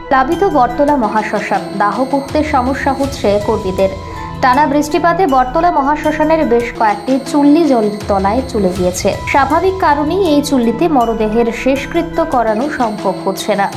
প্লাবিত বটতলা মহাশ্মশান, দাহ করতে সমস্যা হচ্ছে কর্মীদের। টানা বৃষ্টিপাতে বটতলা মহাশ্মশানের বেশ কয়েকটি চুল্লি জলের তলায় চলে গিয়েছে। স্বাভাবিক কারণেই এই চুল্লিতে মরদেহের শেষকৃত্য করানো সম্ভব হচ্ছে না।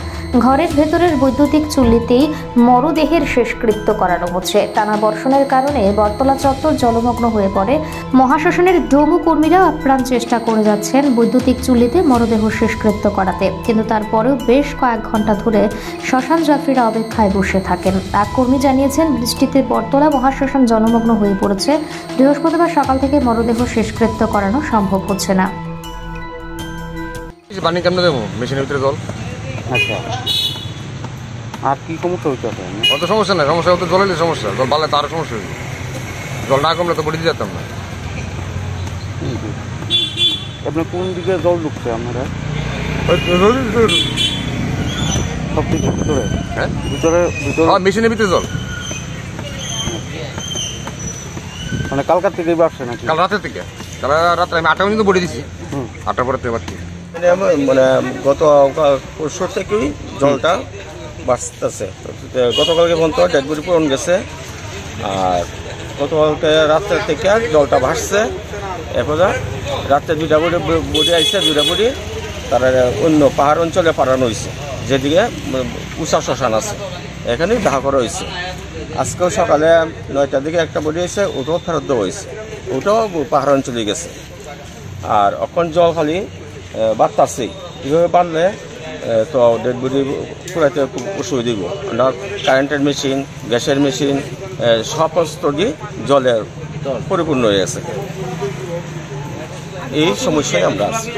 ঘরের ভেতরের বৈদ্যুতিক চুল্লিতেই মরদেহের শেষকৃত্য করানো হচ্ছে। টানা বর্ষণের কারণে বটতলা চত্বর জলমগ্ন হয়ে পড়ে। মহাশ্মশানের ডোমু কর্মীরা আপ্রাণ চেষ্টা করে যাচ্ছেন বৈদ্যুতিক চুল্লিতে মরদেহ শেষকৃত্য করাতে, কিন্তু তারপরেও বেশ কয়েক ঘন্টা ধরে শ্মশান যাত্রীরা অপেক্ষায় বসে থাকেন। এক কর্মী জানিয়েছেন, বৃষ্টিতে বটতলা মহাশ্মশান জলমগ্ন হয়ে পড়েছে। বৃহস্পতিবার সকাল থেকে মরদেহ শেষকৃত্য করানো সম্ভব হচ্ছে না। পানি কেমন দেবো? মেশিনের ভিতরে জল। আচ্ছা, আর কি সমস্যা হচ্ছে? অত সমস্যা নাই, সমস্যা হতো জলের সমস্যা। জল বাড়লে তো আরো সমস্যা হয়েছে। জল না কমলে তো বড়ি দিয়ে যেতাম না। আপনার কোন দিকে জল ঢুকছে? আপনারা সব দিকে ভিতরে? হ্যাঁ, ভিতরে মেশিনের ভিতরে জল। মানে কালকার থেকে বাড়ছে নাকি? কাল রাতের থেকে, কাল রাত্রে আমি 8টা পর্যন্ত বড়ি দিছি। 8টার পরে তো বাড়ছি। মানে গত পরশু থেকেই জলটা বাড়তেছে। গতকালকে পর্যন্ত ডেড বডি পূরণ গেছে, আর গতকালকে রাত্রে থেকে জলটা ভাসছে। এরপরে রাত্রে 2টা বডি আসছে, 2টা বডি তারা অন্য পাহাড় অঞ্চলে পাঠানো হয়েছে, যেদিকে উষা শ্মশান আছে, এখানেই দাহ করা হয়েছে। আজকেও সকালে 9টার দিকে একটা বডি এসে, ওটাও ফেরত দেওয়া হয়েছে, ওটাও পাহাড় অঞ্চলে গেছে। আর এখন জল খালি বাড়তেছেই। কীভাবে বাড়লে তো ডেড বডি পুরাইতে খুব অসুবিধা দিব। আমরা কারেন্টের মেশিন, গ্যাসের মেশিন সমস্ত দিয়ে জলে পরিপূর্ণ হয়ে গেছে। এই সমস্যায় আমরা আছি।